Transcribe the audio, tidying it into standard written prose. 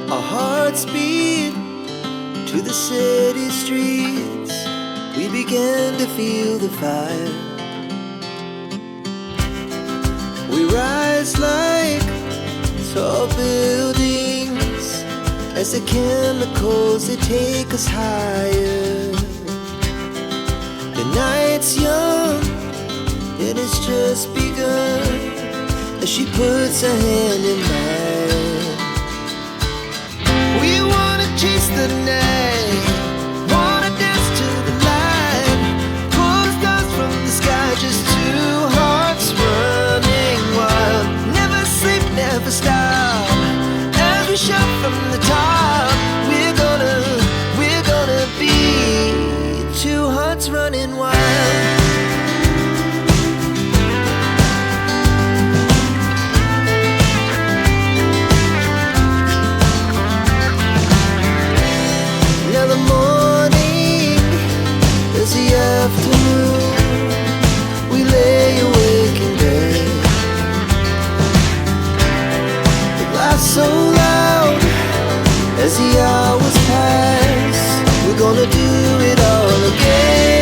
Our hearts beat to the city streets. We began to feel the fire. We rise like tall buildings as the chemicals, they take us higher. The night's young and it's just begun as she puts her hand in mine. We wanna chase the night, wanna dance to the light, pull the stars from the sky, just two hearts running wild. Never sleep, never stop, as we shout from the top. We're gonna be two hearts running wild. Now the morning is the afternoon. We lay awake in bed. The laugh so loud as the hours pass. We're gonna do it all again.